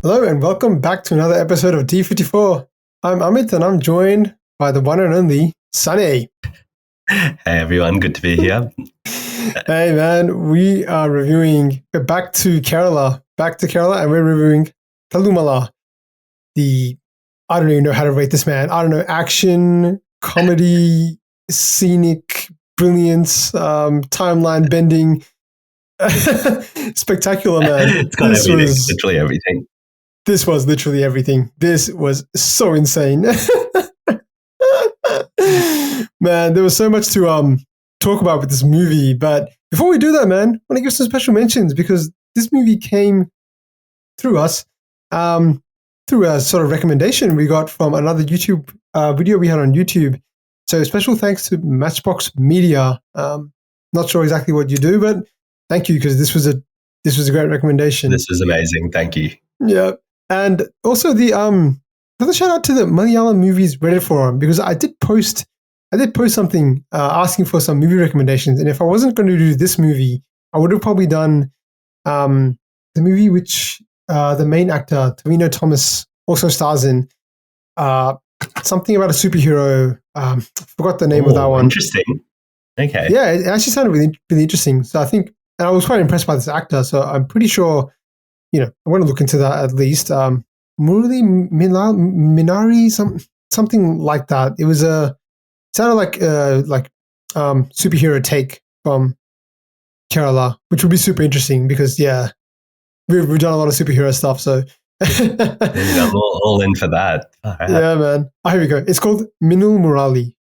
Hello and welcome back to another episode of D54. I'm Amit and I'm joined by the one and only Sunny. Hey everyone, good to be here. Hey man, we are reviewing back to Kerala, and we're reviewing Thallumalla. I don't even know how to rate this, man. I don't know, action, comedy, scenic, brilliance, timeline bending, spectacular, man. It's got everything, literally everything. This was literally everything. This was so insane. Man, there was so much to talk about with this movie. But before we do that, man, I want to give some special mentions because this movie came through us, through a sort of recommendation we got from another YouTube video we had on YouTube. So special thanks to Matchbox Media. Not sure exactly what you do, but thank you because this was a great recommendation. This was amazing. Thank you. Yeah. And also another shout out to the Malayalam movies Reddit forum because I did post something asking for some movie recommendations. And if I wasn't going to do this movie, I would have probably done the movie which the main actor, Tavino Thomas, also stars in. Something about a superhero. I forgot the name of that one. Interesting. Okay. Yeah, it actually sounded really, really interesting. So I think, and I was quite impressed by this actor. So I'm pretty sure, I want to look into that at least. Murali Minari, something like that. It was sounded like superhero take from Kerala, which would be super interesting because we've done a lot of superhero stuff. So I'm all in for that. Yeah, man. Oh, here we go. It's called Minul Murali.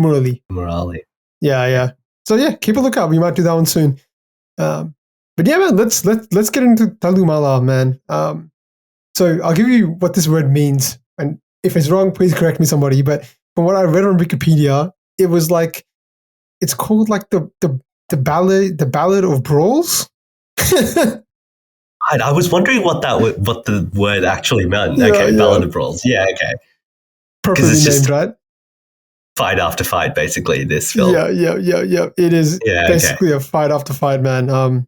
Murali. Yeah. So yeah, keep a lookout. We might do that one soon. But yeah, man, let's get into Thallumalla, man. So I'll give you what this word means, and if it's wrong, please correct me, somebody. But from what I read on Wikipedia, it was like it's called like the ballad of brawls. I was wondering what the word actually meant. Ballad of Brawls. Yeah, okay. Properly named, just right? Fight after fight, basically. This film. Yeah. It is basically a fight after fight, man.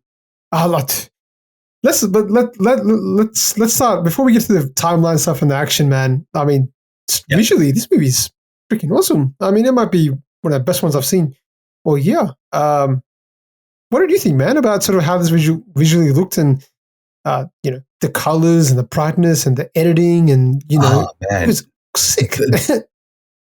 Let's start before we get to the timeline stuff and the action, man. I mean, visually, this movie is freaking awesome. I mean, it might be one of the best ones I've seen all year. What did you think, man, about sort of how this visually looked and the colors and the brightness and the editing and it was sick.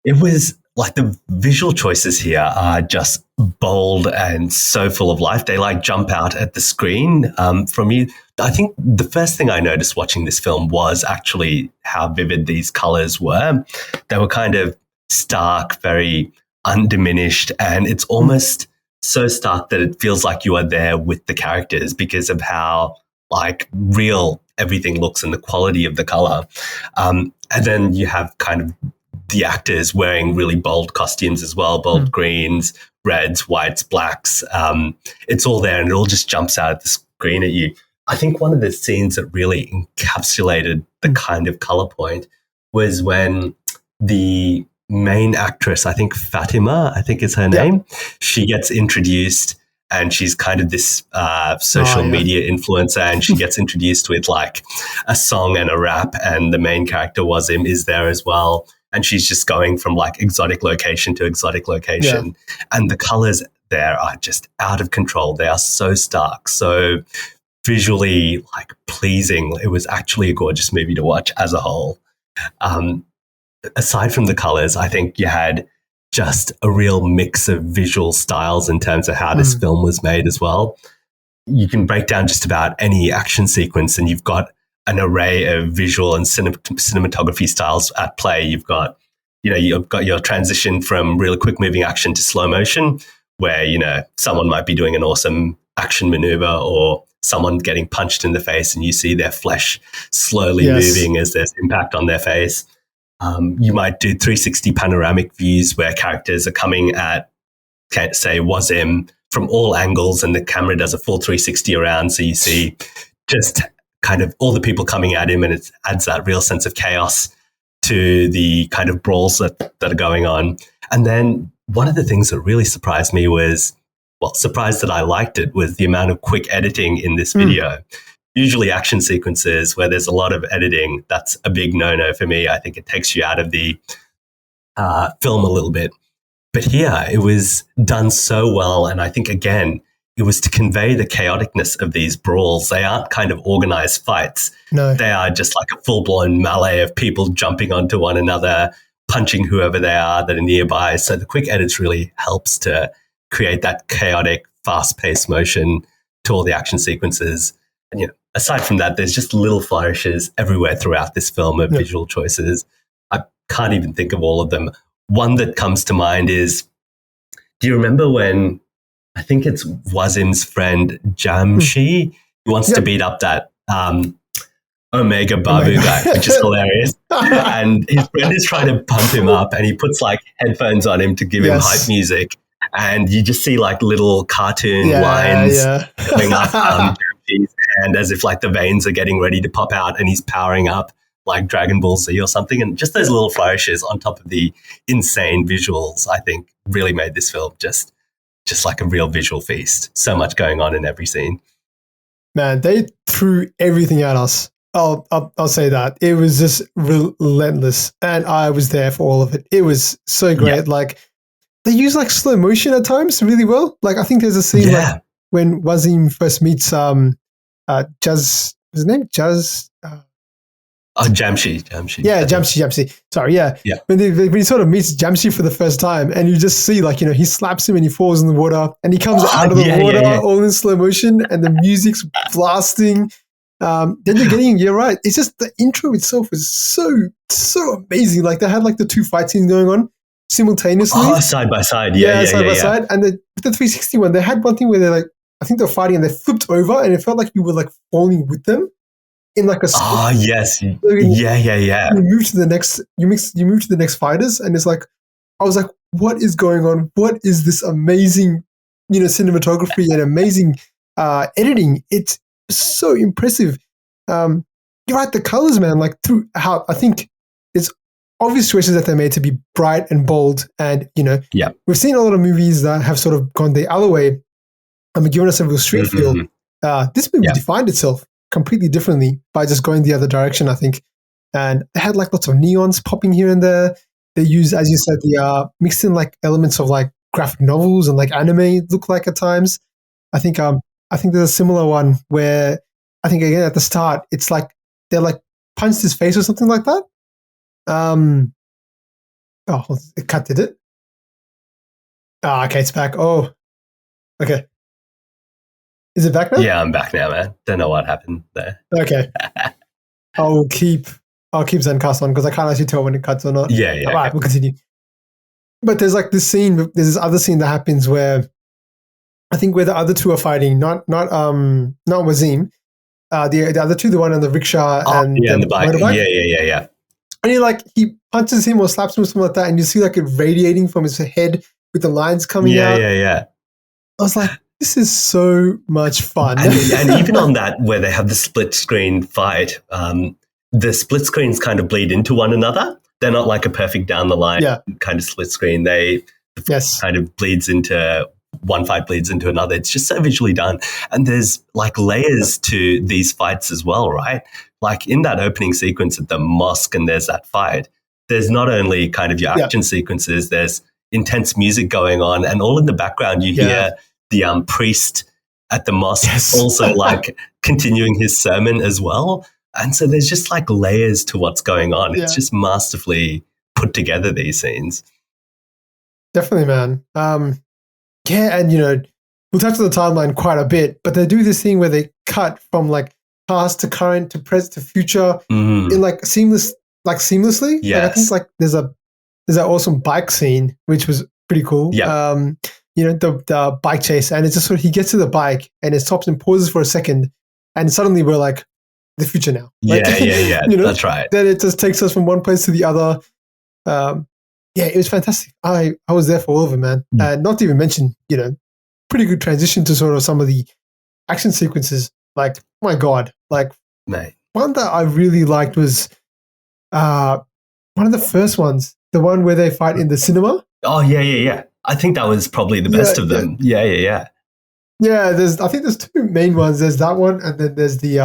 It was like the visual choices here are just bold and so full of life. They like jump out at the screen from you. I think the first thing I noticed watching this film was actually how vivid these colors were. They were kind of stark, very undiminished, and it's almost so stark that it feels like you are there with the characters because of how like real everything looks and the quality of the color. And then you have kind of the actors wearing really bold costumes as well, bold greens, reds, whites, blacks. It's all there and it all just jumps out at the screen at you. I think one of the scenes that really encapsulated the kind of color point was when the main actress, I think Fatima, I think is her name, she gets introduced and she's kind of this social media influencer, and she gets introduced with like a song and a rap, and the main character Wazim is there as well. And she's just going from like exotic location to exotic location. And the colors there are just out of control. They are so stark, so visually like pleasing. It was actually a gorgeous movie to watch as a whole. Aside from the colors, I think you had just a real mix of visual styles in terms of how this film was made as well. You can break down just about any action sequence and you've got an array of visual and cinematography styles at play. You've got your transition from really quick moving action to slow motion, where, someone might be doing an awesome action maneuver or someone getting punched in the face and you see their flesh slowly moving as there's impact on their face. You might do 360 panoramic views where characters are coming at, say, Wazim from all angles and the camera does a full 360 around. So you see just kind of all the people coming at him, and it adds that real sense of chaos to the kind of brawls that are going on. And then one of the things that really surprised me was, surprised that I liked it, was the amount of quick editing in this video. usually action sequences where there's a lot of editing, that's a big no-no for me. I think it takes you out of the film a little bit. But here, it was done so well. And I think, again, it was to convey the chaoticness of these brawls. They aren't kind of organized fights. No. They are just like a full-blown melee of people jumping onto one another, punching whoever they are that are nearby. So the quick edits really helps to create that chaotic, fast-paced motion to all the action sequences. And, you know, aside from that, there's just little flourishes everywhere throughout this film of visual choices. I can't even think of all of them. One that comes to mind is, do you remember when, I think it's Wazim's friend Jamshi, who wants to beat up that Omega Babu guy, which is hilarious. And his friend is trying to pump him up, and he puts like headphones on him to give him hype music. And you just see like little cartoon lines going up Jamshi's hand as if like the veins are getting ready to pop out and he's powering up like Dragon Ball Z or something. And just those little flourishes on top of the insane visuals, I think really made this film just like a real visual feast. So much going on in every scene. Man, they threw everything at us. I'll say that. It was just relentless, and I was there for all of it. It was so great. Yeah. Like, they use like slow motion at times really well. Like, I think there's a scene like when Wazim first meets Jazz, his name? Jazz? Jamshi. Yeah, Jamshi. Sorry, yeah. When he sort of meets Jamshi for the first time, and you just see like, you know, he slaps him and he falls in the water, and he comes out of the water all in slow motion, and the music's blasting. Then you're right. It's just the intro itself is so amazing. Like, they had like the two fight scenes going on simultaneously. Side by side. Side by side. And the 360 one, they had one thing where they're like, I think they're fighting and they flipped over, and it felt like you were like falling with them in like a. Yes. So you move to the next. You move to the next fighters, and it's like, I was like, what is going on? What is this amazing, you know, cinematography and amazing editing? It's so impressive. You're right, the colors, man, like through how I think it's obvious choices that they made to be bright and bold, and you know, we've seen a lot of movies that have sort of gone the other way. I mean, given us a real street feel. This movie defined itself completely differently by just going the other direction, I think. And they had like lots of neons popping here and there. They used, as you said, the mixed in like elements of like graphic novels and like anime look like at times. I think there's a similar one where I think again at the start it's like they're like punched his face or something like that. It cut, did it? Okay, it's back. Oh, okay. Is it back now? Yeah, I'm back now, man. Don't know what happened there. Okay. I'll keep Zencast on because I can't actually tell when it cuts or not. Yeah. All right, we'll continue. But there's like this scene, there's this other scene that happens where I think where the other two are fighting, not Wazim, the other two, the one on the rickshaw and the bike. motorbike. Yeah. And he punches him or slaps him or something like that, and you see like it radiating from his head with the lines coming out. Yeah. I was like, this is so much fun. And even on that, where they have the split screen fight, the split screens kind of bleed into one another. They're not like a perfect down the line kind of split screen. They kind of bleeds into one fight bleeds into another. It's just so visually done. And there's like layers to these fights as well, right? Like in that opening sequence at the mosque, and there's that fight. There's not only kind of your action sequences, there's intense music going on, and all in the background you hear the priest at the mosque also like continuing his sermon as well. And so there's just like layers to what's going on. It's just masterfully put together, these scenes. Definitely, man. And you know, we'll touch on the timeline quite a bit, but they do this thing where they cut from like past to current to present to future in like seamlessly. Yes. Like, I think like there's that awesome bike scene, which was pretty cool. Yeah. You know, the bike chase, and it's just sort of he gets to the bike and it stops and pauses for a second, and suddenly we're like the future now. Like, yeah. You know, that's right. Then it just takes us from one place to the other. It was fantastic. I was there for all of it, man. And not to even mention, you know, pretty good transition to sort of some of the action sequences. Like, my God, like one that I really liked was one of the first ones, the one where they fight in the cinema. Oh, yeah. I think that was probably the best of them. Yeah. Yeah, I think there's two main ones. There's that one, and then there's the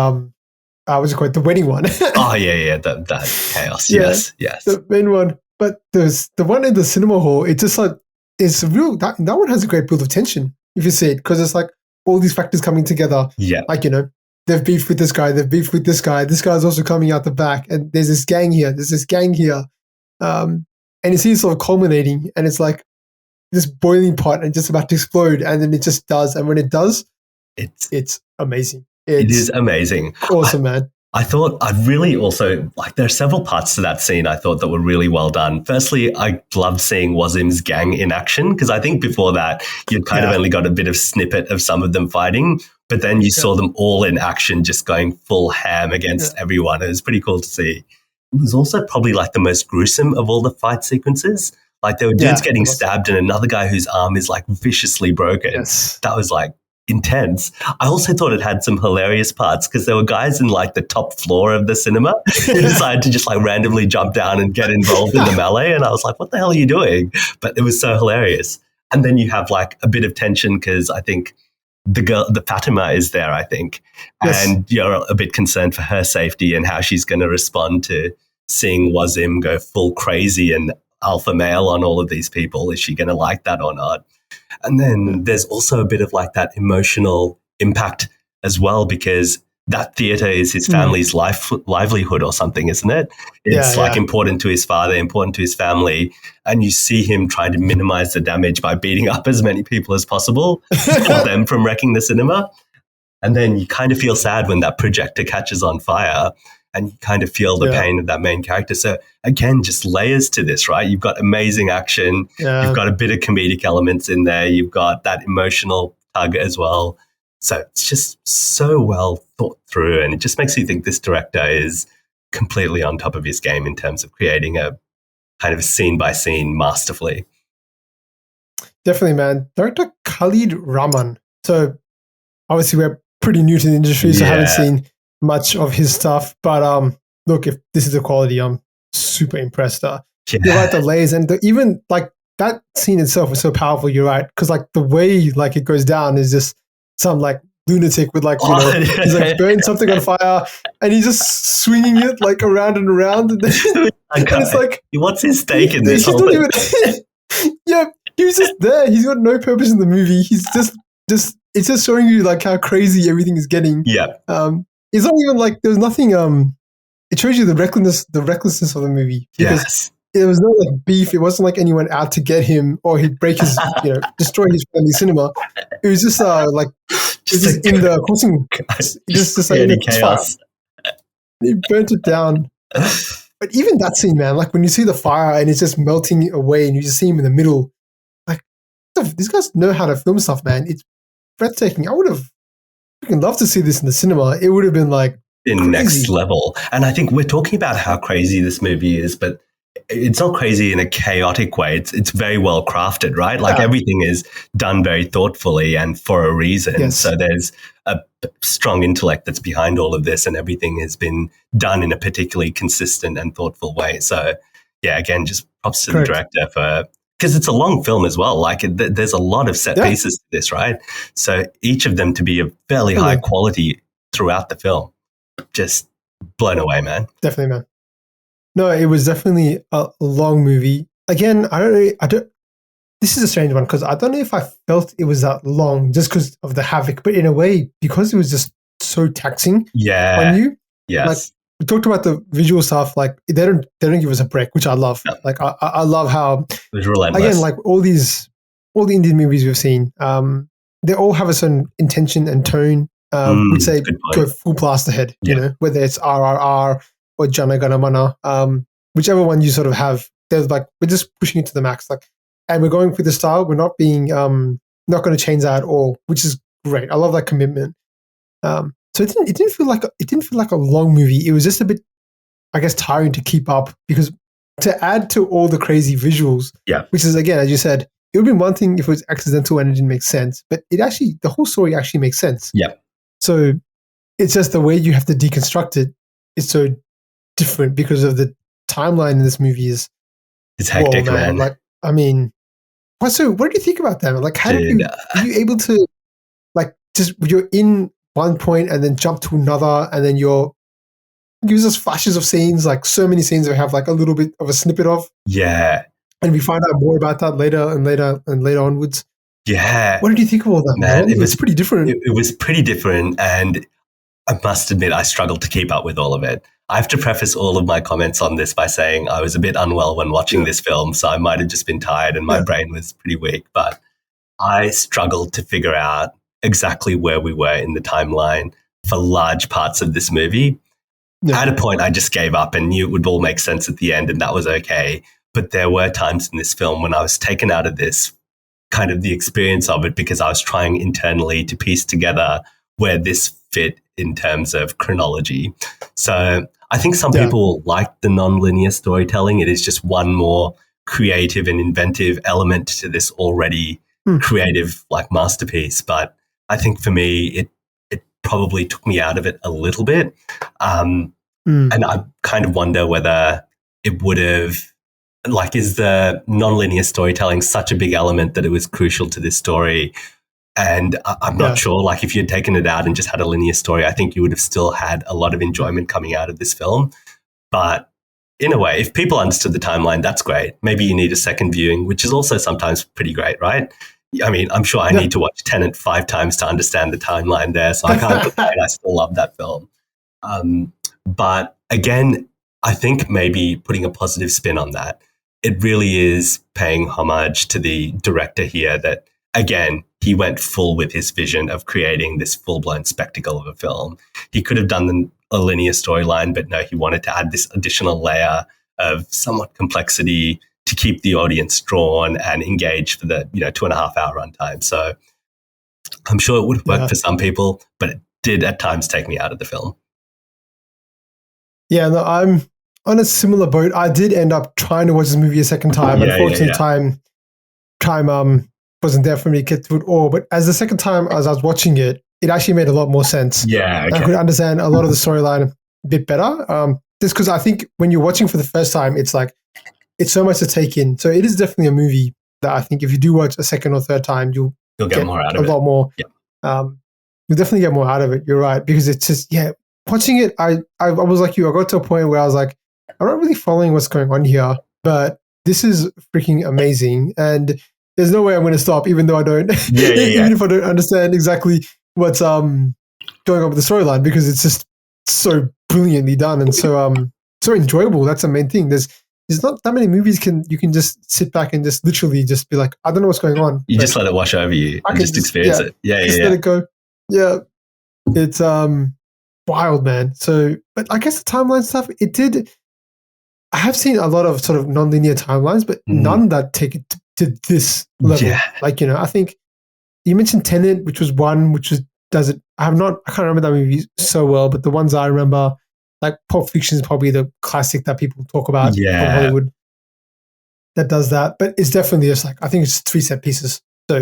what's it called? The wedding one. That chaos. Yeah, Yes. the main one. But there's the one in the cinema hall. It's just like it's real. That one has a great build of tension if you see it, because it's like all these factors coming together. Yeah. Like, they've beefed with this guy. They've beefed with this guy. This guy's also coming out the back, and there's this gang here. There's this gang here. And you see it sort of culminating, and it's like this boiling pot and just about to explode, and then it just does. And when it does, it's amazing. It is amazing. Awesome, man. I thought I'd really also, like, there are several parts to that scene I thought that were really well done. Firstly, I loved seeing Wazim's gang in action, because I think before that, you'd kind of only got a bit of snippet of some of them fighting, but then you saw them all in action, just going full ham against everyone. It was pretty cool to see. It was also probably like the most gruesome of all the fight sequences. Like, there were dudes getting stabbed and another guy whose arm is like viciously broken. Yes. That was like intense. I also thought it had some hilarious parts, because there were guys in like the top floor of the cinema who decided to just like randomly jump down and get involved in the melee. And I was like, what the hell are you doing? But it was so hilarious. And then you have like a bit of tension, because I think the Fatima is there, I think. Yes. And you're a bit concerned for her safety and how she's going to respond to seeing Wazim go full crazy and alpha male on all of these people. Is she going to like that or not? And then there's also a bit of like that emotional impact as well, because that theater is his family's livelihood or something, isn't it? It's important to his father, important to his family. And you see him trying to minimize the damage by beating up as many people as possible to stop them from wrecking the cinema. And then you kind of feel sad when that projector catches on fire, and you kind of feel the pain of that main character. So again, just layers to this, right? You've got amazing action. Yeah. You've got a bit of comedic elements in there. You've got that emotional tug as well. So it's just so well thought through. And it just makes you think this director is completely on top of his game in terms of creating a kind of scene by scene masterfully. Definitely, man. Director Khalid Rahman. So obviously we're pretty new to the industry, so I haven't seen much of his stuff, but look, if this is the quality, I'm super impressed. You're right, the layers, and even like that scene itself was so powerful. You're right, because like the way like it goes down is just some like lunatic with like he's like burned something on fire, and he's just swinging it like around and around, and it's like, what's his stake in this whole thing? Yeah, he was just there. He's got no purpose in the movie. He's just it's just showing you like how crazy everything is getting. Yeah. It's not even like there's nothing. It shows you the recklessness of the movie, because there was no like beef. It wasn't like anyone out to get him or he'd break his, destroy his family cinema. It was just like just in the crossing, just like in the chaos. He burnt it down. But even that scene, man, like when you see the fire and it's just melting away, and you just see him in the middle, like these guys know how to film stuff, man. It's breathtaking. I would have freaking loved to see this in the cinema. It would have been like in next level. And I think we're talking about how crazy this movie is, but it's not crazy in a chaotic way. It's very well crafted, right? Like everything is done very thoughtfully and for a reason. Yes. So there's a strong intellect that's behind all of this, and everything has been done in a particularly consistent and thoughtful way. So yeah, again, just props to the director for, because it's a long film as well. Like there's a lot of set pieces to this, right? So each of them to be of fairly high quality throughout the film. Just blown away, man. Definitely, man. No, it was definitely a long movie. Again, I don't. This is a strange one, because I don't know if I felt it was that long just because of the havoc, but in a way, because it was just so taxing on you. Yes. Like, we talked about the visual stuff. Like they don't give us a break, which I love. No. Like I love how it was relentless. Again, like all the Indian movies we've seen, they all have a certain intention and tone, which they go full blast ahead. You know, whether it's RRR or Jana Gana Mana, whichever one you sort of have, there's like we're just pushing it to the max. Like, and we're going for the style. We're not being not going to change that at all, which is great. I love that commitment. So it didn't feel like a long movie. It was just a bit, I guess, tiring to keep up, because to add to all the crazy visuals, which is, again, as you said, it would have been one thing if it was accidental and it didn't make sense, but the whole story actually makes sense. Yeah. So it's just the way you have to deconstruct it is so different, because of the timeline in this movie is it's hectic, man. Like, I mean, what do you think about that? Like, how are you able to like you're in one point and then jump to another, and then gives us flashes of scenes, like so many scenes we have like a little bit of a snippet of. Yeah. And we find out more about that later onwards. Yeah. What did you think of all that, man? It's pretty different. It was pretty different, and I must admit I struggled to keep up with all of it. I have to preface all of my comments on this by saying I was a bit unwell when watching this film, so I might have just been tired and my brain was pretty weak, but I struggled to figure out exactly where we were in the timeline for large parts of this movie. Yeah. At a point, I just gave up and knew it would all make sense at the end, and that was okay. But there were times in this film when I was taken out of this kind of the experience of it because I was trying internally to piece together where this fit in terms of chronology. So I think some people like the non-linear storytelling. It is just one more creative and inventive element to this already creative like masterpiece. But I think for me, it probably took me out of it a little bit. And I kind of wonder whether it would have, like, is the non-linear storytelling such a big element that it was crucial to this story? And I'm not sure, like, if you'd taken it out and just had a linear story, I think you would have still had a lot of enjoyment coming out of this film. But in a way, if people understood the timeline, that's great. Maybe you need a second viewing, which is also sometimes pretty great, right? I mean, I'm sure I need to watch Tenet 5 times to understand the timeline there, so I can't complain. I still love that film. But again, I think maybe putting a positive spin on that, it really is paying homage to the director here that, again, he went full with his vision of creating this full-blown spectacle of a film. He could have done a linear storyline, but no, he wanted to add this additional layer of somewhat complexity to keep the audience drawn and engaged for the 2.5-hour runtime. So I'm sure it would work for some people, but it did at times take me out of the film. Yeah, no, I'm on a similar boat. I did end up trying to watch this movie a second time. Unfortunately, time wasn't there for me to get through it all. But as the second time, as I was watching it, it actually made a lot more sense. Yeah, okay. I could understand a lot of the storyline a bit better. Just because I think when you're watching for the first time, it's like, it's so much to take in. So it is definitely a movie that I think if you do watch a second or third time, you'll get more out of it. A lot more. Yeah. You'll definitely get more out of it. You're right. Because it's just, watching it, I was like you. I got to a point where I was like, I'm not really following what's going on here, but this is freaking amazing. And there's no way I'm going to stop, even though I don't, even if I don't understand exactly what's going on with the storyline, because it's just so brilliantly done and so enjoyable. That's the main thing. There's not that many movies you can just sit back and just literally just be like, I don't know what's going on. You just let it wash over you and just experience it. Just let it go. Yeah. It's wild, man. So, but I guess the timeline stuff, I have seen a lot of sort of non-linear timelines, but none that take it to this level. Yeah. Like, I think you mentioned Tenet, which was one, does it. I can't remember that movie so well, but the ones I remember, like Pulp Fiction is probably the classic that people talk about from Hollywood that does that. But it's definitely just like, I think it's 3 set pieces. So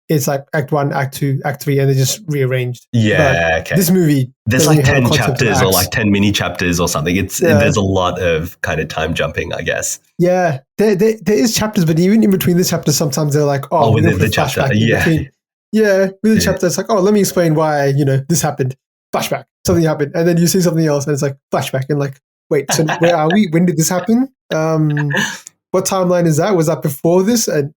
it's like Act 1, Act 2, Act 3, and they're just rearranged. Yeah, okay. This movie, there's like 10 chapters or like 10 mini chapters or something. There's a lot of kind of time jumping, I guess. Yeah, there is chapters, but even in between the chapters, sometimes they're like, within the chapter, with the chapter, it's like, let me explain why this happened. Flashback, something happened, and then you see something else, and it's like flashback, and like, wait, so where are we? When did this happen? What timeline is that? Was that before this? And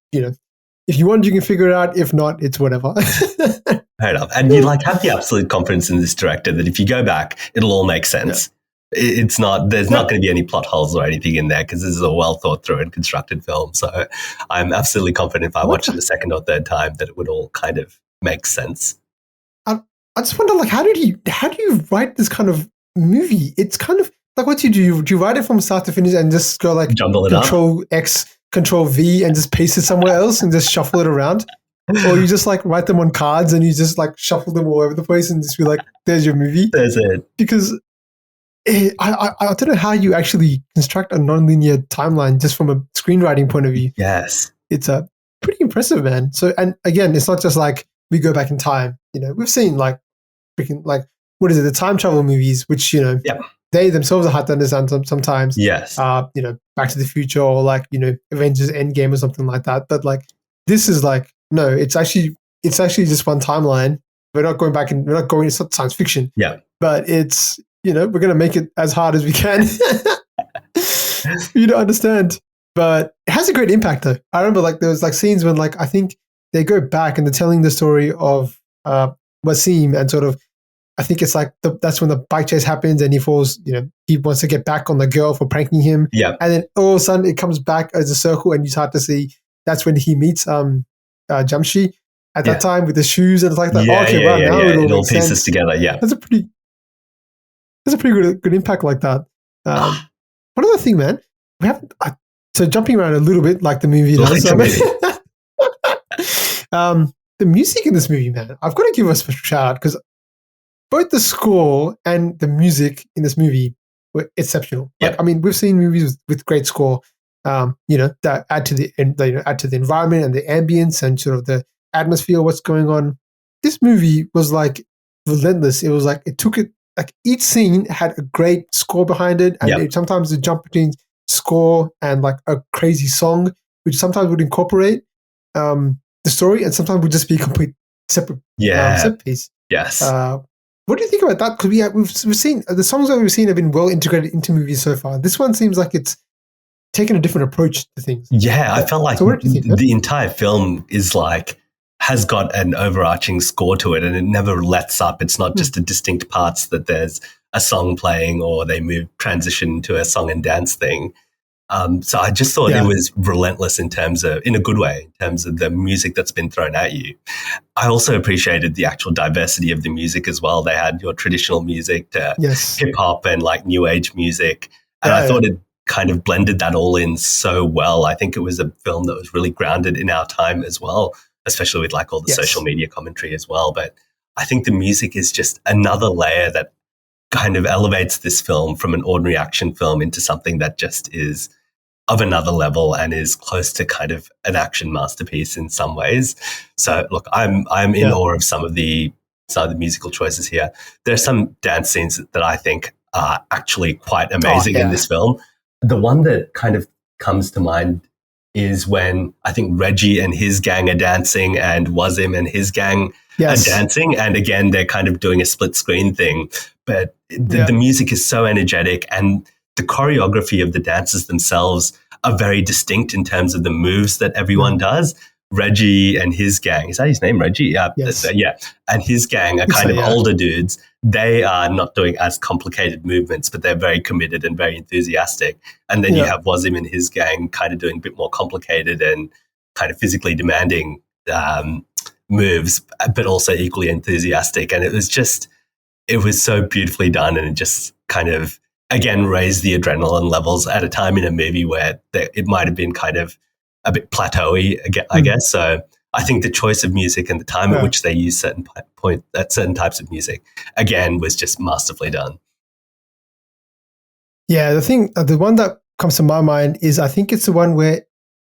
if you want, you can figure it out. If not, it's whatever. Fair enough. And you have the absolute confidence in this director that if you go back, it'll all make sense. Yeah. There's not going to be any plot holes or anything in there because this is a well thought through and constructed film. So I'm absolutely confident if I watch it the second or third time that it would all kind of make sense. I just wonder, like, how do you write this kind of movie? It's kind of like, what do you do? Do you write it from start to finish and just go like Control X, Control V and just paste it somewhere else and just shuffle it around? Or you just like write them on cards and you just like shuffle them all over the place and just be like, there's your movie. There's it. Because I don't know how you actually construct a non-linear timeline just from a screenwriting point of view. Yes. It's pretty impressive, man. So, and again, it's not just like we go back in time. We've seen like freaking like, what is it? The time travel movies, which, they themselves are hard to understand sometimes. Yes. Back to the Future or like, Avengers Endgame or something like that. But like, this is like, no, it's actually just one timeline. we're not going back and we're not going. It's not science fiction. Yeah. But it's we're going to make it as hard as we can for you to understand. But it has a great impact, though. I remember like there was like scenes when like I think they go back and they're telling the story of Wasim, and sort of I think it's like that's when the bike chase happens and he falls. He wants to get back on the girl for pranking him. Yeah. And then all of a sudden it comes back as a circle, and you start to see that's when he meets Jamshi at that time with the shoes, and it's like that. Now it all pieces sense. Together. Yeah. That's a pretty good impact like that. One other thing, man, we have so jumping around a little bit like the movie does. The music in this movie, man, I've got to give a special shout out because both the score and the music in this movie were exceptional. Like, I mean, we've seen movies with great score, that add to the environment and the ambience and sort of the atmosphere of what's going on. This movie was like relentless. It was like it took it like each scene had a great score behind it, and sometimes the jump between score and like a crazy song, which sometimes would incorporate the story, and sometimes would just be a complete separate set piece. Yes. What do you think about that? Because we've seen the songs that we've seen have been well integrated into movies so far. This one seems like it's taken a different approach to things. Yeah, I felt like the entire film has got an overarching score to it, and it never lets up. It's not just a distinct parts that there's a song playing or they transition to a song and dance thing. So I just thought it was relentless in a good way, in terms of the music that's been thrown at you. I also appreciated the actual diversity of the music as well. They had your traditional music to hip hop and like new age music. And I thought it kind of blended that all in so well. I think it was a film that was really grounded in our time as well, especially with like all the social media commentary as well. But I think the music is just another layer that kind of elevates this film from an ordinary action film into something that just is of another level and is close to kind of an action masterpiece in some ways. So look, I'm in awe of some of the musical choices here. There are some dance scenes that I think are actually quite amazing in this film. The one that kind of comes to mind is when I think Reggie and his gang are dancing and Wasim and his gang are dancing. And again, they're kind of doing a split screen thing. But the music is so energetic, and the choreography of the dances themselves are very distinct in terms of the moves that everyone does. Reggie and his gang, is that his name, Reggie? Yeah. And his gang are kind of older dudes. They are not doing as complicated movements, but they're very committed and very enthusiastic. And then you have Wasim and his gang kind of doing a bit more complicated and kind of physically demanding moves, but also equally enthusiastic. And it was so beautifully done, and it just kind of, again, raised the adrenaline levels at a time in a movie where it might have been kind of a bit plateauy, I guess. So I think the choice of music and the time at which they use certain types of music, again, was just masterfully done. Yeah, the one that comes to my mind is I think it's the one where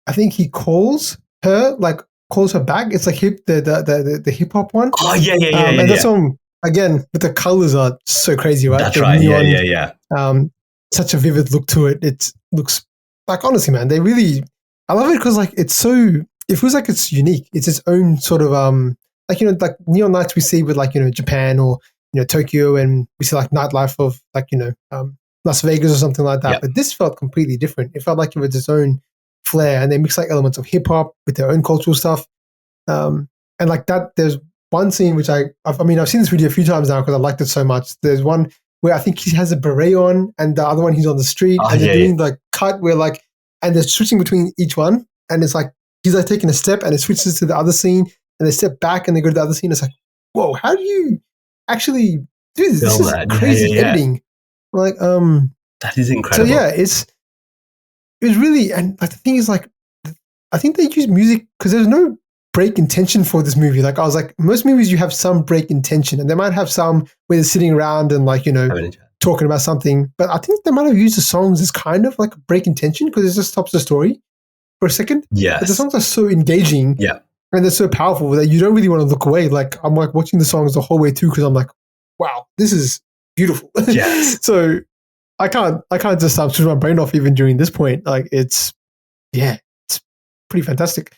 I think he calls her back. It's like the hip hop one. Oh yeah. And that's one. Again, but the colors are so crazy, right? That's right. Neon, Yeah. Such a vivid look to it. It looks like, honestly, man, I love it because like it feels like it's unique. It's its own sort of like neon lights we see with like Japan or Tokyo, and we see like nightlife of like Las Vegas or something like that. Yeah. But this felt completely different. It felt like it was its own flair, and they mix like elements of hip hop with their own cultural stuff. And like that, there's one scene which I've seen this video a few times now because I liked it so much. There's one where I think he has a beret on, and the other one he's on the street, and they're doing like cut where like, and they're switching between each one, and it's like he's like taking a step, and it switches to the other scene, and they step back, and they go to the other scene. It's like, whoa, how do you actually do this? This is crazy editing. Like, that is incredible. So it was really, and like the thing is like, I think they use music because there's no break in tension for this movie. Like I was like, most movies you have some break in tension, and they might have some where they're sitting around and like talking about something. But I think they might have used the songs as kind of like a break in tension because it just stops the story for a second. Yes. But the songs are so engaging, and they're so powerful that you don't really want to look away. Like I'm like watching the songs the whole way through because I'm like, wow, this is beautiful. Yes. So I can't just switch my brain off even during this point. Like it's pretty fantastic.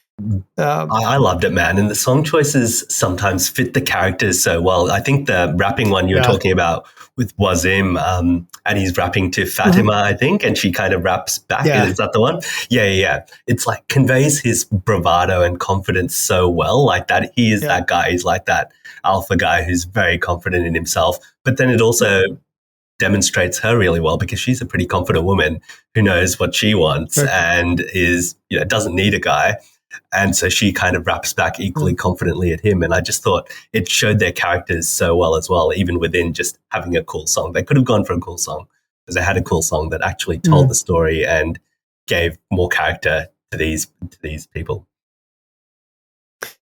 I loved it, man. And the song choices sometimes fit the characters so well. I think the rapping one you were talking about with Wazim, and he's rapping to Fatima, I think, and she kind of raps back. Yeah. Is that the one? Yeah. It's like conveys his bravado and confidence so well, like that he is that guy. He's like that alpha guy who's very confident in himself. But then it also demonstrates her really well because she's a pretty confident woman who knows what she wants and is, doesn't need a guy. And so she kind of raps back equally confidently at him. And I just thought it showed their characters so well as well, even within just having a cool song. They could have gone for a cool song because they had a cool song that actually told the story and gave more character to these people.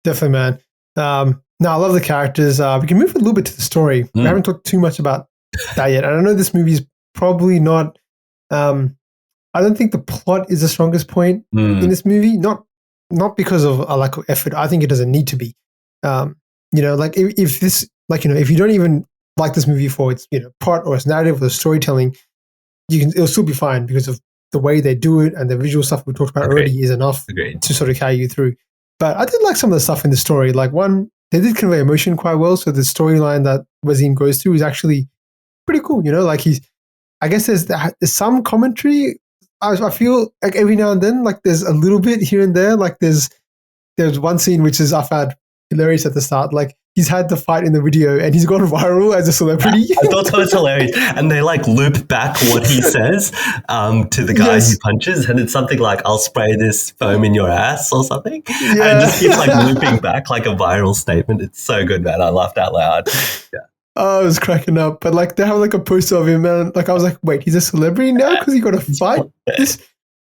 Definitely, man. No, I love the characters. We can move a little bit to the story. We haven't talked too much about that yet. And I know this movie is probably not, I don't think the plot is the strongest point in this movie. Not because of a lack of effort. I think it doesn't need to be. Like if this, like, if you don't even like this movie for its, plot or its narrative or the storytelling, it'll still be fine because of the way they do it and the visual stuff we talked about already is enough to sort of carry you through. But I did like some of the stuff in the story. Like one, they did convey emotion quite well. So the storyline that Wazim goes through is actually pretty cool. Like I guess there's some commentary. I feel like every now and then, like there's a little bit here and there. Like there's one scene which is I found hilarious at the start. Like he's had the fight in the video and he's gone viral as a celebrity. I thought that was hilarious. And they like loop back what he says to the guy who punches, and it's something like, "I'll spray this foam in your ass" or something. Yeah. And it just keeps like looping back like a viral statement. It's so good, man. I laughed out loud. Yeah. Oh, I was cracking up. But like they have like a poster of him, and like I was like, wait, he's a celebrity now because he got a fight? This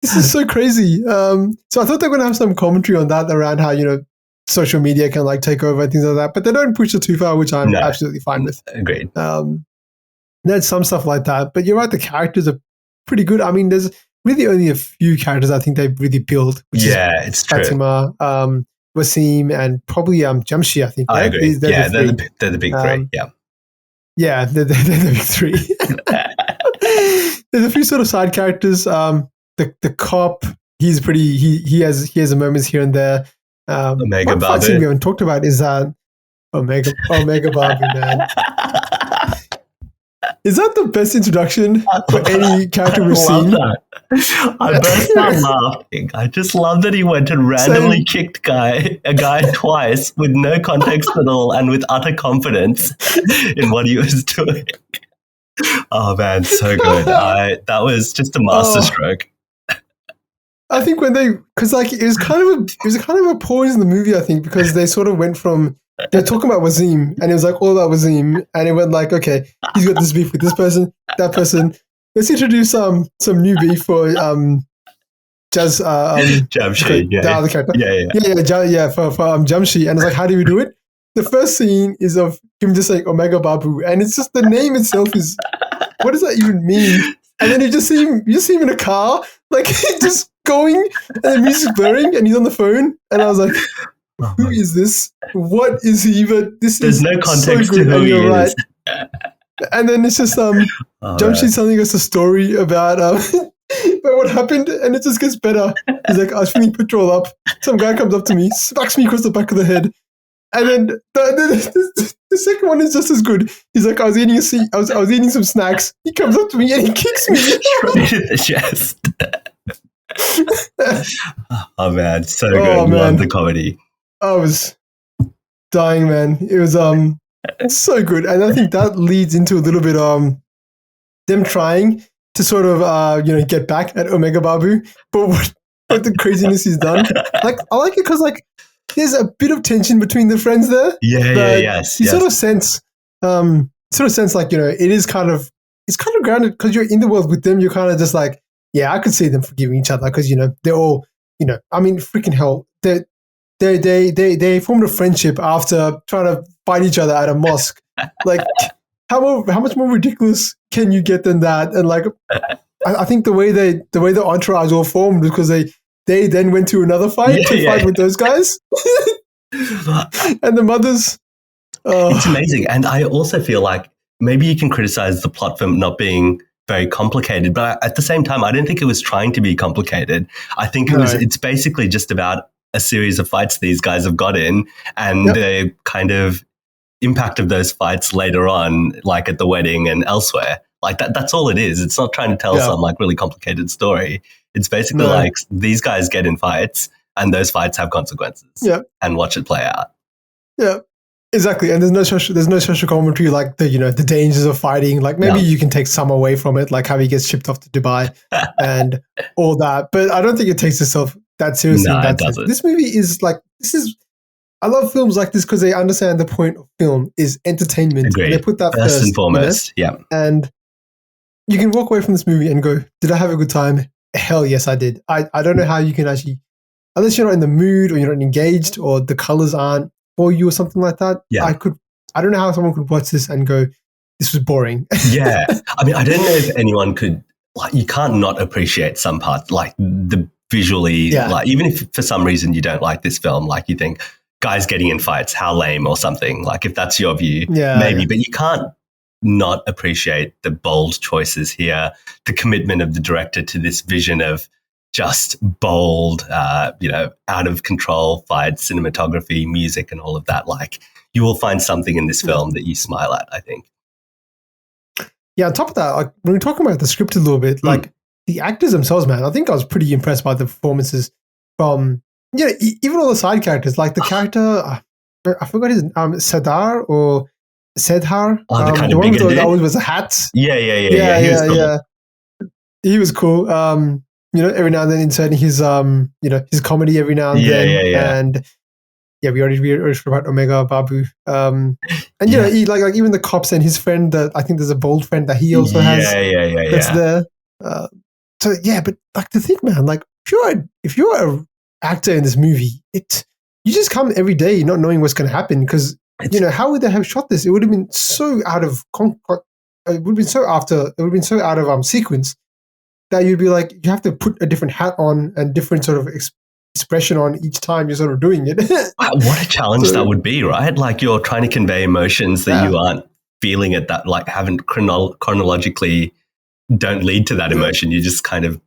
is so crazy. So I thought they were gonna have some commentary on that around how, social media can like take over and things like that. But they don't push it too far, which I'm absolutely fine with. Agreed. There's some stuff like that. But you're right, the characters are pretty good. I mean, there's really only a few characters I think they really build. Which is it's true. Fatima, Wasim, and probably Jamshi, I think. I agree. They're the big three. Yeah, they're the big three. There's a few sort of side characters. The cop, he's pretty. He has moments here and there. Omega Babu. Fight scene we haven't talked about is that Omega Babu, man. Is that the best introduction for any character we've seen? That. I burst out laughing. I just love that he went and randomly kicked a guy twice with no context at all and with utter confidence in what he was doing. Oh man, so good. That was just a masterstroke. I think because like it was kind of a pause in the movie. I think because they sort of went from they're talking about Wazim and it was like all about Wazim and it went like, okay, he's got this beef with this person, that person. Let's introduce some new beef for Jamshi, the other character. For Jamshi, and it's like, how do we do it? The first scene is of him just saying Omega Babu, and it's just the name itself is what does that even mean? And then you just see him in a car, like just going, and the music's blaring, and he's on the phone, and I was like, who is this? What is he? But there's no context to who he is. Right. And then it's just Jamshi telling us a story about what happened, and it just gets better. He's like, I was filling petrol up. Some guy comes up to me, smacks me across the back of the head, and then the second one is just as good. He's like, I was eating some snacks. He comes up to me and he kicks me right in the chest. Oh man, so good. Love the comedy. I was dying, man. It was so good, and I think that leads into a little bit them trying to sort of get back at Omega Babu, but what the craziness he's done. Like I like it because like there's a bit of tension between the friends there. Yes. You sort of sense like it is kind of grounded because you're in the world with them. You're kind of just like, yeah, I could see them forgiving each other because they're all I mean, freaking hell, they formed a friendship after trying to fight each other at a mosque. Like, how much more ridiculous can you get than that? And like, I think the way the entourage all formed because they then went to another fight fight with those guys, and the mothers. It's amazing, and I also feel like maybe you can criticize the plot for not being very complicated, but at the same time, I don't think it was trying to be complicated. I think it's basically just about a series of fights these guys have got in, and the kind of impact of those fights later on, like at the wedding and elsewhere. Like that's all it is. It's not trying to tell some like really complicated story. It's basically like these guys get in fights and those fights have consequences. And watch it play out. Yeah. Exactly. And there's no social commentary like the dangers of fighting. Like maybe you can take some away from it, like how he gets shipped off to Dubai and all that. But I don't think it takes itself that seriously in that sense. This movie is like I love films like this because they understand the point of film is entertainment. Agreed. And they put that first and foremost. And you can walk away from this movie and go, did I have a good time? Hell yes, I did. I don't know how you can actually, unless you're not in the mood or you're not engaged or the colors aren't for you or something like that. I don't know how someone could watch this and go, this was boring. I mean, I don't know if anyone could, like, you can't not appreciate some parts, like the visually, like even if for some reason you don't like this film, like you think guys getting in fights, how lame or something, like if that's your view, maybe, but you can't not appreciate the bold choices here, the commitment of the director to this vision of just bold, out of control fights, cinematography, music, and all of that. Like you will find something in this film that you smile at, I think. Yeah, on top of that, like when we're talking about the script a little bit, like the actors themselves, man, I think I was pretty impressed by the performances from, even all the side characters, like the character, I forgot his name, Sadar or Sedhar. The kind the of one bigger with dude? that always was a hat. Yeah. He was cool. Every now and then inserting his his comedy every now and then. And we already spoke about Omega Babu. He like even the cops and his friend, I think there's a bold friend that he also has. That's there. But like the thing, man, like if you're an actor in this movie, you just come every day not knowing what's going to happen because how would they have shot this? It would have been so out of it would have been so out of sequence that you'd be like, you have to put a different hat on and different sort of expression on each time you're sort of doing it. What a challenge that would be, right? Like you're trying to convey emotions that you aren't feeling at that, like haven't chronologically don't lead to that emotion. You just kind of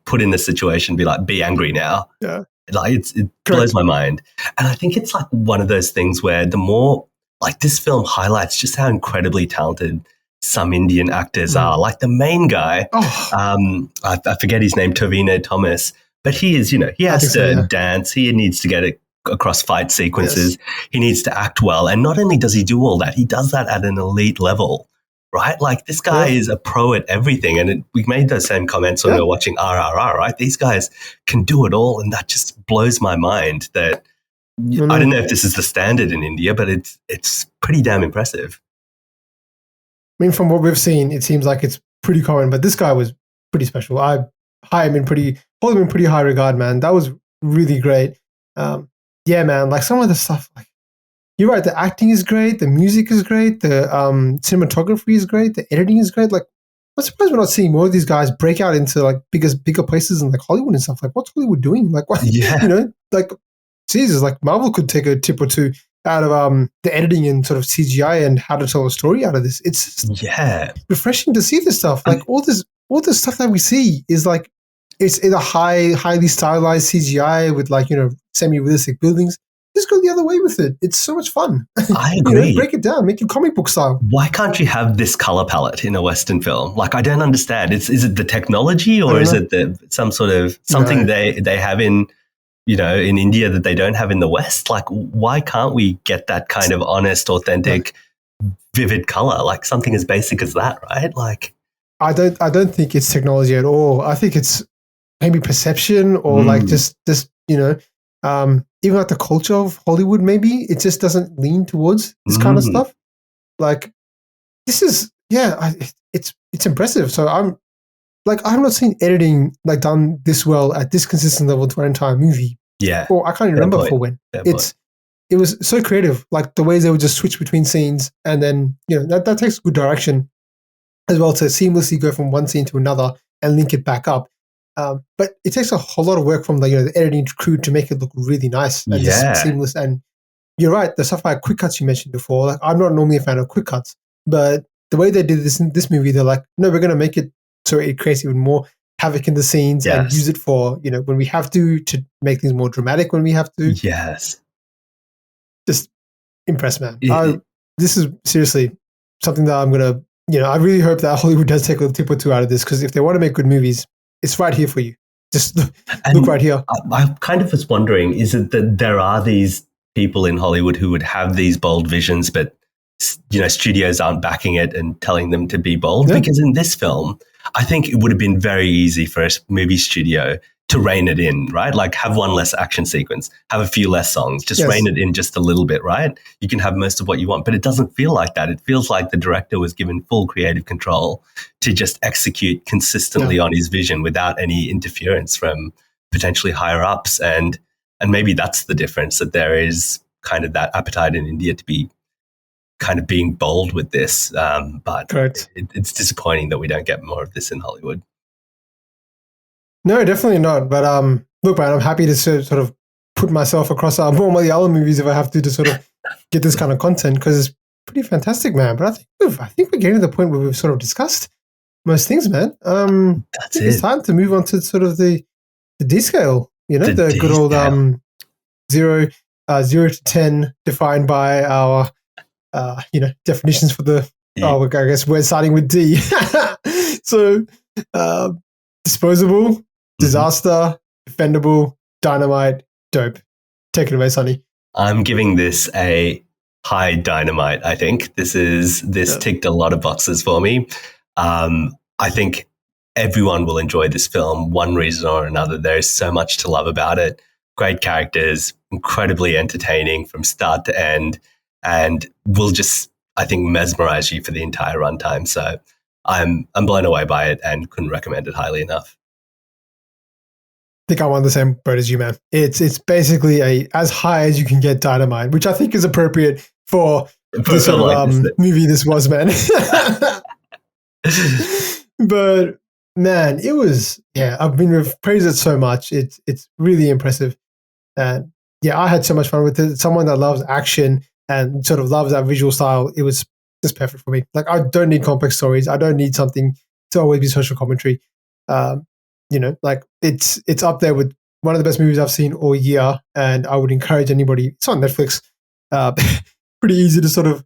put in the situation, be like, be angry now. Yeah. Like it blows my mind. And I think it's like one of those things where the more, like this film highlights just how incredibly talented some Indian actors are. Like the main guy, I forget his name, Tovino Thomas, but he is, he has to dance. He needs to get across fight sequences. Yes. He needs to act well. And not only does he do all that, he does that at an elite level, right? Like this guy is a pro at everything. And we made those same comments when we were watching RRR, right? These guys can do it all. And that just blows my mind that I don't know if this is the standard in India, but it's pretty damn impressive. I mean, from what we've seen, it seems like it's pretty common, but this guy was pretty special. I hold him in pretty high regard, man. That was really great. Man, like some of the stuff, like you're right, the acting is great, the music is great, the cinematography is great, the editing is great. Like, I'm surprised we're not seeing more of these guys break out into like bigger places in like Hollywood and stuff. Like, what's Hollywood doing? Like, what? Like, Jesus, like Marvel could take a tip or two out of the editing and sort of CGI and how to tell a story out of this. It's refreshing to see this stuff. Like all this stuff that we see is like it's either highly stylized CGI with like semi-realistic buildings. Just go the other way with it. It's so much fun. I agree. Break it down, make it comic book style. Why can't you have this color palette in a Western film? Like I don't understand. Is it the technology or is it some sort of something they have in in India that they don't have in the West? Like, why can't we get that kind of honest, authentic, vivid color? Like something as basic as that, right? Like, I don't think it's technology at all. I think it's maybe perception or like just even like the culture of Hollywood. Maybe it just doesn't lean towards this kind of stuff. Like, this is it's impressive. So I've not seen editing like done this well at this consistent level to an entire movie. Yeah. Or I can't even remember for when. It was so creative, like the ways they would just switch between scenes and then, that takes good direction as well to seamlessly go from one scene to another and link it back up. But it takes a whole lot of work from the editing crew to make it look really nice and just seamless. And you're right, the stuff like quick cuts you mentioned before, like I'm not normally a fan of quick cuts, but the way they did this in this movie, they're like, no, we're going to make it so it creates even more havoc in the scenes and use it for, when we have to make things more dramatic when we have to. Yes. Just impressed, man. This is seriously something that I'm going to, I really hope that Hollywood does take a tip or two out of this, because if they want to make good movies, it's right here for you. Just look right here. I kind of was wondering, is it that there are these people in Hollywood who would have these bold visions, but studios aren't backing it and telling them to be bold? Yeah. Because in this film, I think it would have been very easy for a movie studio to rein it in, right? Like have one less action sequence, have a few less songs, just rein it in just a little bit, right? You can have most of what you want, but it doesn't feel like that. It feels like the director was given full creative control to just execute consistently on his vision without any interference from potentially higher ups. And maybe that's the difference, that there is kind of that appetite in India to be kind of being bold with this. But it's disappointing that we don't get more of this in Hollywood. No, definitely not. But look, man, I'm happy to sort of put myself across more Malayalam movies if I have to sort of get this kind of content, because it's pretty fantastic, man. But I think we're getting to the point where we've sort of discussed most things, man. That's it. It's time to move on to sort of the D scale. The good old 0 to 10 defined by our definitions for the. I guess we're starting with D. So disposable, disaster, defendable, dynamite, dope. Take it away, Sunny. I'm giving this a high dynamite. I think this ticked a lot of boxes for me. I think everyone will enjoy this film, one reason or another. There's so much to love about it. Great characters, incredibly entertaining from start to end, and will just, I think, mesmerize you for the entire runtime. So I'm blown away by it and couldn't recommend it highly enough. I think I'm on the same boat as you, man. It's basically as high as you can get dynamite, which I think is appropriate for the sort of movie this was, man. But man, it was, I've been praised it so much. It's really impressive. And I had so much fun with it. Someone that loves action and sort of loves that visual style, it was just perfect for me. Like, I don't need complex stories. I don't need something to always be social commentary. Like it's up there with one of the best movies I've seen all year, and I would encourage anybody. It's on Netflix. Pretty easy to sort of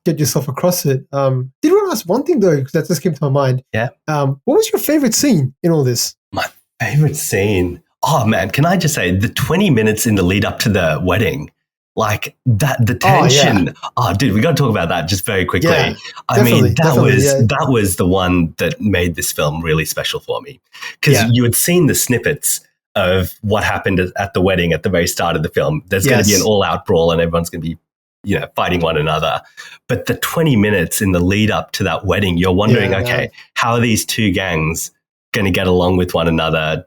get yourself across it. Did want to ask one thing though, because that just came to my mind. Yeah. What was your favorite scene in all this? My favorite scene. Oh man, can I just say the 20 minutes in the lead up to the wedding? Like that, the tension. Oh, dude, we got to talk about that just very quickly. Yeah, I mean, that was the one that made this film really special for me, because you had seen the snippets of what happened at the wedding at the very start of the film. There's going to be an all-out brawl, and everyone's going to be, fighting one another. But the 20 minutes in the lead up to that wedding, you're wondering, how are these two gangs going to get along with one another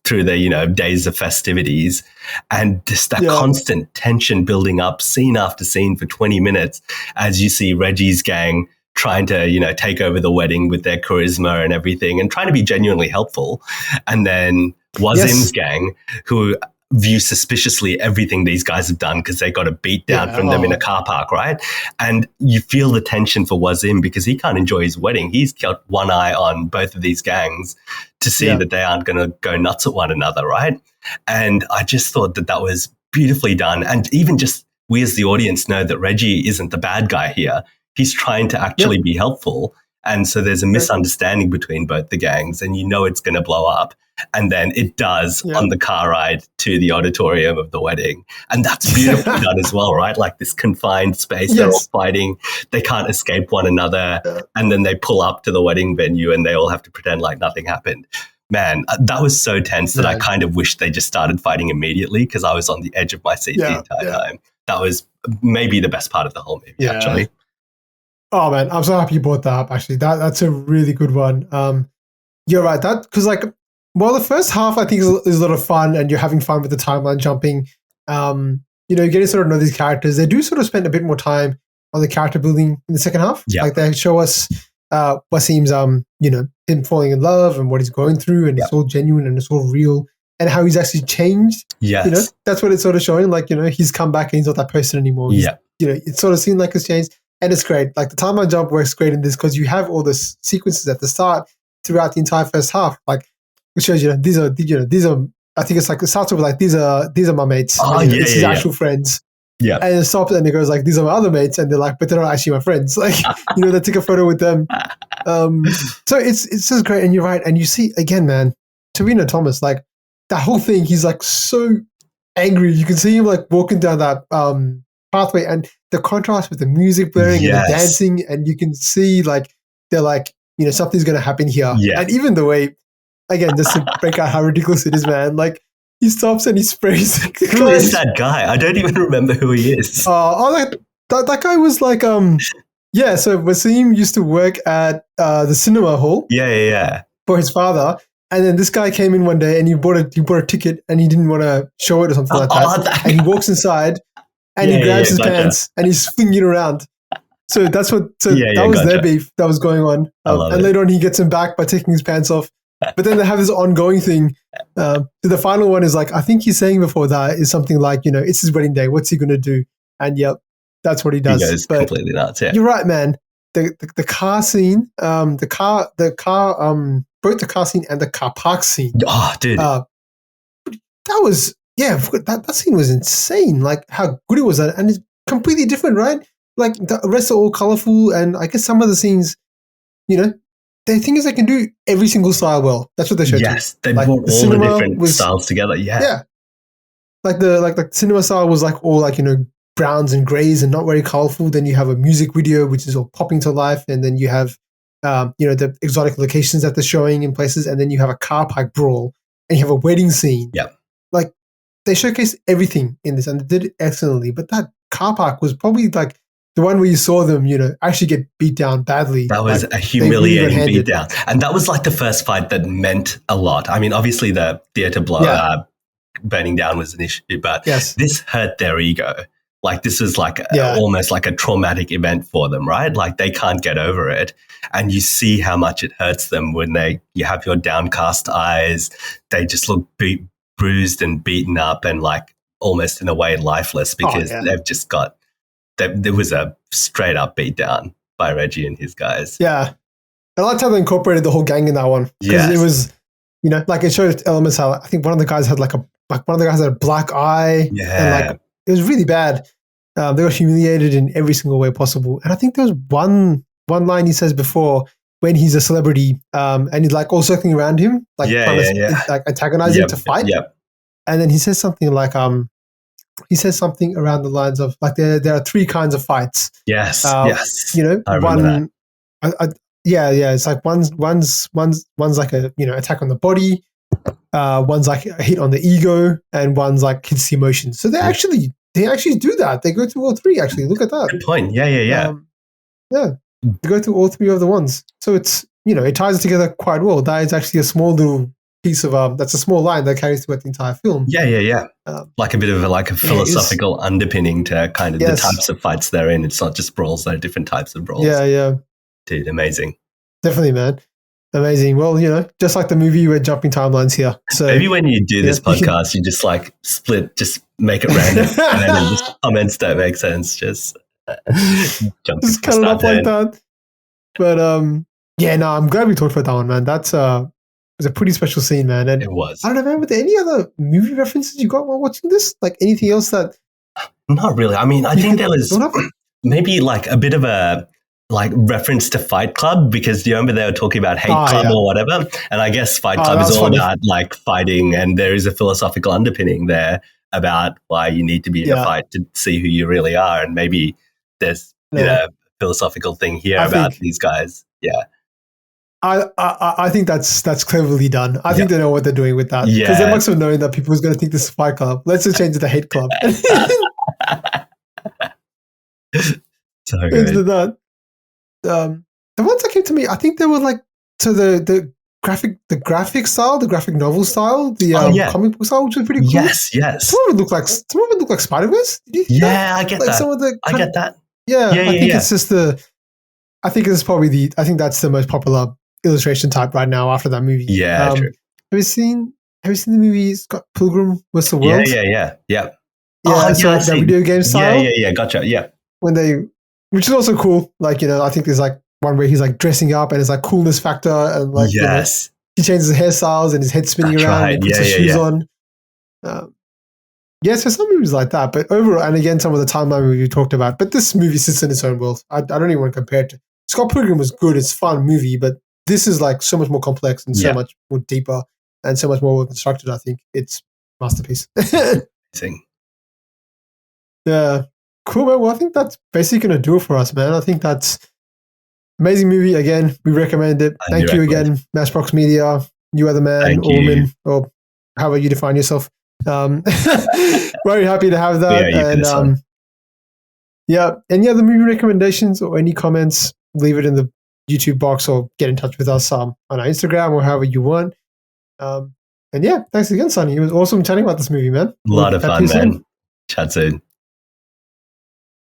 through the days of festivities, and just that constant tension building up scene after scene for 20 minutes as you see Reggie's gang trying to take over the wedding with their charisma and everything and trying to be genuinely helpful, and then Wazim's gang, who view suspiciously everything these guys have done because they got a beat down from them in a car park, right? And you feel the tension for Wazim because he can't enjoy his wedding. He's got one eye on both of these gangs to see that they aren't going to go nuts at one another, right? And I just thought that was beautifully done. And even just we as the audience know that Reggie isn't the bad guy here. He's trying to actually be helpful. And so there's a misunderstanding between both the gangs, and it's going to blow up. And then it does on the car ride to the auditorium of the wedding. And that's beautifully done as well, right? Like this confined space, they're all fighting. They can't escape one another. And then they pull up to the wedding venue and they all have to pretend like nothing happened. Man, that was so tense that I kind of wished they just started fighting immediately, because I was on the edge of my seat the entire time. That was maybe the best part of the whole movie, actually. Oh, man, I'm so happy you brought that up, actually. That's a really good one. You're right. Because while the first half I think is a lot of fun, and you're having fun with the timeline jumping, you're getting to sort of know these characters. They do sort of spend a bit more time on the character building in the second half. Yeah. Like they show us what seems, him falling in love and what he's going through, and it's all genuine and it's all real, and how he's actually changed. Yes. That's what it's sort of showing. Like, he's come back and he's not that person anymore. It's sort of seemed like it's changed, and it's great. Like the timeline jump works great in this because you have all the sequences at the start throughout the entire first half. Like it shows these are. I think it's like it starts with like these are my mates. Oh, it's his actual friends. Yeah. And it stops and it goes like, these are my other mates, and they're like, but they're not actually my friends. Like, they take a photo with them. So it's just great. And you're right. And you see again, man, Torino Thomas, like that whole thing, he's like so angry. You can see him like walking down that pathway, and the contrast with the music blaring and the dancing, and you can see like they're like, something's gonna happen here. Yeah. And even the way, again, just to break out how ridiculous it is, man, like he stops and he sprays. Who is that guy? I don't even remember who he is. That guy was like, so Wasim used to work at the cinema hall. Yeah. For his father. And then this guy came in one day and he bought a ticket and he didn't want to show it or something like that. And he walks inside and he grabs his pants and he's flinging it around. So that's what, that was their beef that was going on. And later on he gets him back by taking his pants off. But then they have this ongoing thing. So the final one is like, I think he's saying before that is something like, it's his wedding day. What's he going to do? And that's what he does. He goes completely nuts. Yeah. You're right, man. The car scene, both the car scene and the car park scene. Oh, dude. That was, that scene was insane. Like how good it was. And it's completely different, right? Like the rest are all colorful. And I guess some of the scenes, the thing is they can do every single style well. That's what they showed. Yes, they brought all the different styles together. Yeah. Like the cinema style was like all like, browns and grays and not very colorful. Then you have a music video, which is all popping to life. And then you have, the exotic locations that they're showing in places. And then you have a car park brawl and you have a wedding scene. Yeah. Like they showcased everything in this and they did it excellently. But that car park was probably like the one where you saw them, actually get beat down badly. That was a humiliating beatdown. And that was like the first fight that meant a lot. I mean, obviously the theater burning down was an issue, but this hurt their ego. Like this is like almost like a traumatic event for them, right? Like they can't get over it. And you see how much it hurts them when you have your downcast eyes. They just look bruised and beaten up and like almost in a way lifeless because they've just got, there was a straight up beat down by Reggie and his guys. Yeah. I liked how they incorporated the whole gang in that one. Because it was, like it showed elements how I think one of the guys had a black eye. Yeah. And it was really bad. They were humiliated in every single way possible. And I think there was one line he says before when he's a celebrity and he's like all circling around him, like like antagonizing to fight. Yep. And then he says something like, around the lines of like there are three kinds of fights. Yes. It's like one's like a attack on the body, one's like a hit on the ego, and one's like hits the emotions. So they actually do that. They go through all three. Actually, look at that. Good point. Yeah. They go through all three of the ones. So it's it ties it together quite well. That is actually a small little piece of that's a small line that carries throughout the entire film. Yeah. Like a bit of a philosophical underpinning to kind of the types of fights they're in. It's not just brawls; they're different types of brawls. Yeah. Dude, amazing. Definitely, man. Amazing. Well, just like the movie, we're jumping timelines here. So maybe when you do this podcast, you just like split, just make it random, and then just comments don't make sense. Just jump. Just cut it up like that. But I'm glad we talked about that one, man. That's it was a pretty special scene, man. And it was. I don't know, man. Were there any other movie references you got while watching this? Like anything else that? Not really. I mean, I think there was maybe like a bit of a reference to Fight Club, because you remember they were talking about Hate Club or whatever. And I guess Fight Club is all about like fighting, and there is a philosophical underpinning there about why you need to be in a fight to see who you really are. And maybe there's a philosophical thing here about these guys. Yeah. I think that's cleverly done. I think they know what they're doing with that. Because they must have known that people was going to think this is Fight Club. Let's just change it to Hate Club. So good. Into that. The ones that came to me, I think they were like to the graphic style, the graphic novel style, the comic book style, which was pretty cool. Yes. Some of it looked like Spider-Verse. Did you think that? I get like that. Some of the I get that. Yeah, I think it's just I think it's probably I think that's the most popular illustration type right now after that movie. Yeah, true. Have you seen the movie Scott Pilgrim vs. the World? Yeah. Yeah, that video game style. Yeah, gotcha. Yeah. Which is also cool. Like, I think there's like one where he's like dressing up and it's like coolness factor and like yes, he changes his hairstyles and his head spinning that's around. Right. And he puts his shoes on. Yeah, so some movies like that, but overall, and again, some of the timeline movie we talked about. But this movie sits in its own world. I don't even want to compare it to. Scott Pilgrim was good; it's a fun movie, but this is like so much more complex and so much more deeper and so much more well constructed. I think it's a masterpiece. Yeah, cool, man. Well, I think that's basically gonna do it for us, man. I think that's amazing movie. Again, we recommend it. Thank you again, Matchbox Media. You are the man or woman, or however you define yourself. Very happy to have that. And any other movie recommendations or any comments, leave it in the YouTube box or get in touch with us on our Instagram or however you want. And yeah, thanks again, Sunny. It was awesome chatting about this movie, man. A lot of fun, man. Chat soon.